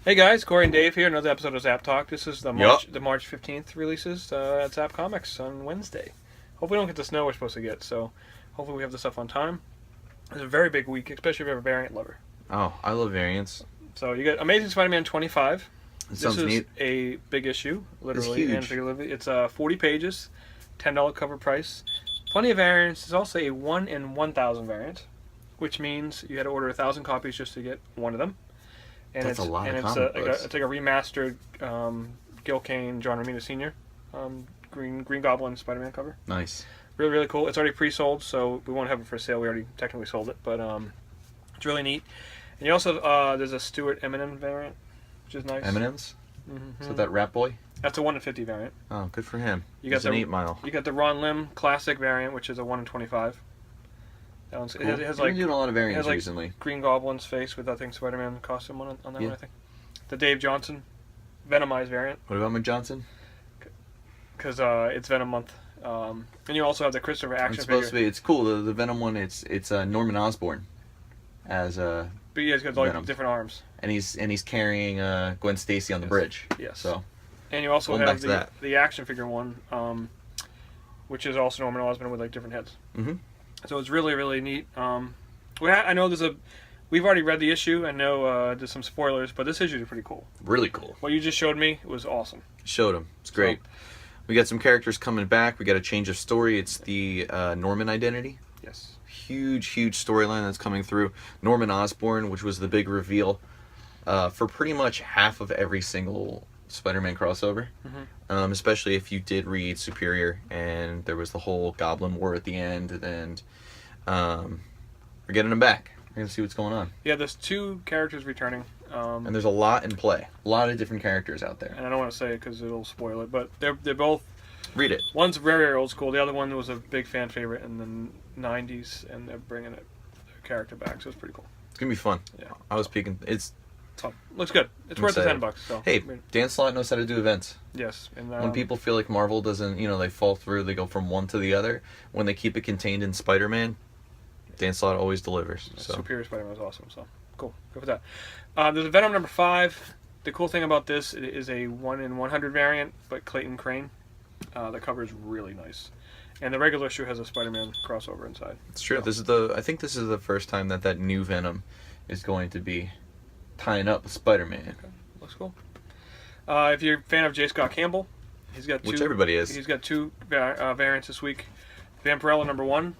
Hey guys, Corey and Dave here. Another episode of Zapp Talk. This is the Yup. March 15th releases at Zapp Comics on Wednesday. Hope we don't get the snow we're supposed to get, so hopefully we have the stuff on time. It's a very big week, especially if you're a variant lover. Oh, I love variants. So you got Amazing Spider-Man 25. It sounds neat. This is a big issue, literally It's huge. and figuratively. It's 40 pages, $10 cover price. Plenty of variants. It's also a 1 in 1,000 variant, which means you had to order 1,000 copies just to get one of them. And That's a lot of it's comic books. it's like a remastered Gil Kane, John Romita Sr. Green Goblin Spider-Man cover. Nice. Really, really cool. It's already pre-sold, so we won't have it for sale. We already technically sold it, but it's really neat. And you also there's a Stuart Eminem variant, which is nice. M&M's? Mm-hmm. So that Rat Boy? That's a 1 in 50 variant. Oh, good for him. You got He's the an 8 mile. You got the Ron Lim Classic variant, which is a 1 in 25. That one's Cool. it has You've like been doing a lot of it variants has like recently. Green Goblin's face with I think Spider-Man costume on that Yeah. one. I think the Dave Johnson Venomized variant. What about Mike Johnson? Because it's Venom month. And you also have the Christopher action It's supposed figure. to be. It's cool. The Venom one. It's Norman Osborn, as But yeah, he's got like Venom. different arms. and he's carrying Gwen Stacy on the Yes. bridge. Yes. So And you also Going back have to that. the action figure one, which is also Norman Osborn with like different heads. Mm-hmm. So it's really, really neat. I know we've already read the issue. I know there's some spoilers, but this issue is pretty cool. really cool. What you just showed me was awesome. Showed him. It's great. We got some characters coming back. We got a change of story. It's the Norman identity. Yes. Huge storyline that's coming through. Norman Osborn, which was the big reveal for pretty much half of every single Spider-Man crossover. Mm-hmm. Especially if you did read Superior, and there was the whole Goblin War at the end, and we're getting them back. We're gonna see what's going on. Yeah, there's 2 characters returning. And there's a lot in play. A lot of different characters out there. And I don't want to say it because it'll spoil it, but they're both. Read it. One's very old school. The other one was a big fan favorite in the '90s, and they're bringing their character back, so it's pretty cool. It's gonna be fun. Yeah. I was peeking. It's So, looks good. It's I'm worth the excited. $10. So hey, I mean, Dan Slott knows how to do events. yes. And When people feel like Marvel doesn't, they fall through, they go from one to the other. When they keep it contained in Spider-Man, Dan Slott always delivers. So Superior Spider-Man was awesome. So cool. Go for that. There's a Venom number 5. The cool thing about this, it is a 1 in 100 variant, but Clayton Crane. The cover is really nice, and the regular issue has a Spider-Man crossover inside. it's true. So, I think this is the first time that new Venom is going to be tying up with Spider-Man, looks cool. If you're a fan of J. Scott Campbell, he's got 2. which everybody is. He's got 2 variants this week. Vampirella number 1.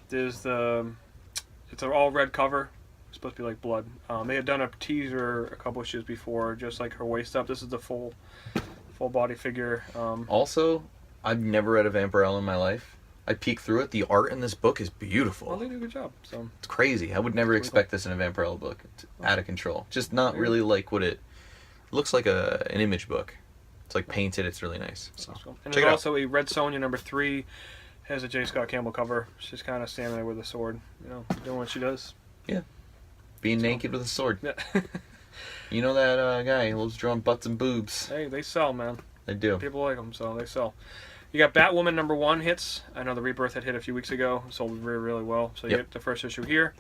It's an all red cover. It's supposed to be like blood. They had done a teaser a couple issues before, just like her waist up. This is the full body figure. Also, I've never read a Vampirella in my life. I peeked through it. The art in this book is beautiful. Well, they did a good job. So It's crazy. I would never Pretty expect this in a Vampirella book. It's out of control. Just not really like what it looks like an image book. It's like painted. It's really nice. So that's cool. And check there's it out. also a Red Sonja number 3. Has a J. Scott Campbell cover. She's kind of standing there with a sword, doing what she does. Being So- naked with a sword. Yeah. You know that guy who loves drawing butts and boobs. Hey, they sell, man. They do. People like them, so they sell. You got Batwoman number 1 hits. I know the Rebirth had hit a few weeks ago. Sold really, really well. So you Yep. get the first issue here.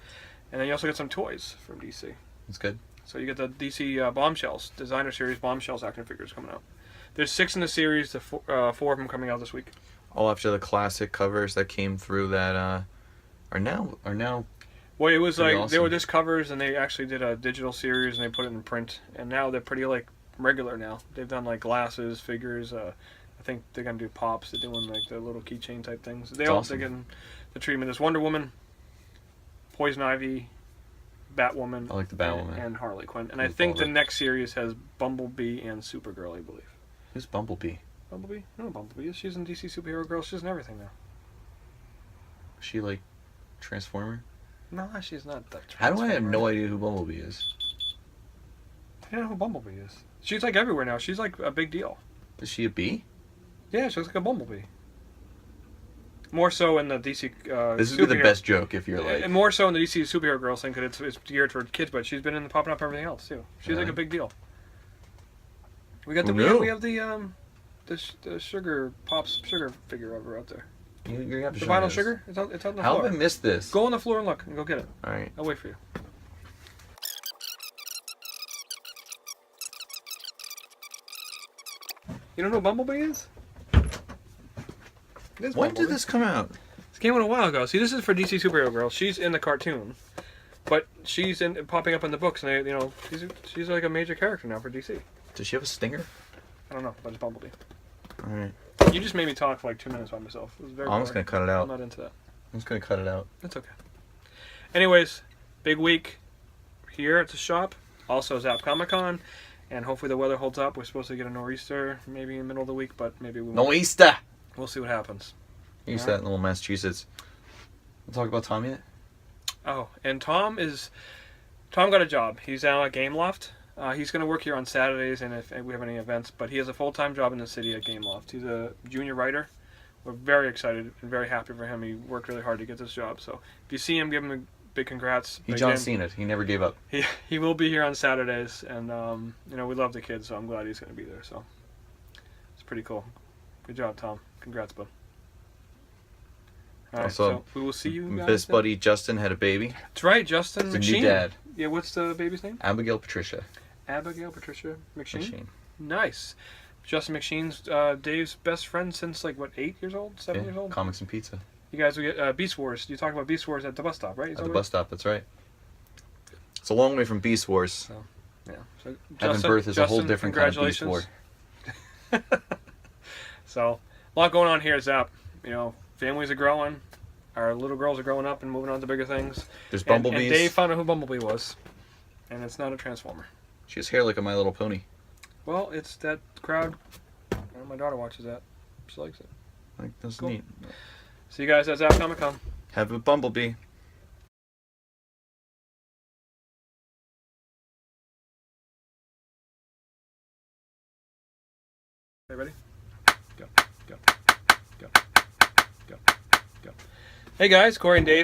And then you also get some toys from DC. It's good. So you get the DC Bombshells, designer series Bombshells action figures coming out. There's 6 in the series, 4 of them coming out this week. All after the classic covers that came through that are now Well, it was Pretty like they awesome. were just covers, and they actually did a digital series, and they put it in print. And now they're pretty like regular now. They've done like glasses, figures. I think they're gonna do pops. They're doing like the little keychain type things. That's awesome. They're getting the treatment. There's Wonder Woman, Poison Ivy, Batwoman. I like the Batwoman. and Harley Quinn. And I I think the love it. next series has Bumblebee and Supergirl, I believe. Who's Bumblebee? Bumblebee? I don't know Bumblebee is. She's in DC Superhero Girl. She's in everything now. Is she like Transformer? No, she's not that. How do I have Transformer. no idea who Bumblebee is? I don't know who Bumblebee is. She's like everywhere now. She's like a big deal. Is she a bee? Yeah, she looks like a Bumblebee. More so in the DC. This is gonna be the superhero- best joke if you're like. And more so in the DC Superhero Girls thing because it's geared toward kids, but she's been in the popping up everything else too. She's like a Alright. big deal. We got the Who knew? we have the sugar pops sugar figure over out there. You're gonna have to The show me vinyl this. sugar. It's on the How floor. have I missed this? Go on the floor and look and go get it. All right. I'll wait for you. You don't know who Bumblebee is? It is When Bumblebee. did this come out? This came out a while ago. See, this is for DC Superhero Girl. She's in the cartoon, but she's popping up in the books, and they, she's like a major character now for DC. Does she have a stinger? I don't know, but it's Bumblebee. All right. You just made me talk for like 2 minutes by myself. It was very I'm just boring. gonna cut it I'm out. not into that. I'm just gonna cut it out. It's okay. Anyways, big week here at the shop. Also Zapp Comic-Con, and hopefully the weather holds up. We're supposed to get a nor'easter maybe in the middle of the week, but maybe we won't. No Easter. We'll see what happens. You used that in little Massachusetts. We'll talk about Tom yet? Oh, and Tom got a job. He's now at Game Loft. He's going to work here on Saturdays and if we have any events, but he has a full-time job in the city at Game Loft. He's a junior writer. We're very excited and very happy for him. He worked really hard to get this job. So if you see him, give him a big congrats. He John Cena. He never gave up. He will be here on Saturdays, and we love the kid, so I'm glad he's going to be there. So it's pretty cool. Good job, Tom. Congrats, bud. All right, Also, so we will see you guys. Best then. buddy Justin had a baby. That's right, Justin He's a McSheen. new dad. Yeah, what's the baby's name? Abigail Patricia. Abigail Patricia McSheen. Machine. Nice. Justin McSheen's Dave's best friend since 8 years old, 7 years old. Comics and pizza. You guys will get Beast Wars. You talk about Beast Wars at the bus stop, right? At the bus stop. That's right. It's a long way from Beast Wars. So, yeah. So, Having birth is a whole different kind of Beast War. So, a lot going on here at Zapp. Families are growing. Our little girls are growing up and moving on to bigger things. There's And bumblebees. Dave found out who Bumblebee was. And it's not a Transformer. She has hair like a My Little Pony. Well, it's that crowd. My daughter watches that. She likes it. Like, that's Cool. neat. See you guys at Zapp Comic-Con. Have a bumblebee. Hey, ready? Go. Go. Go. Go. Go. Hey guys, Corey and Dave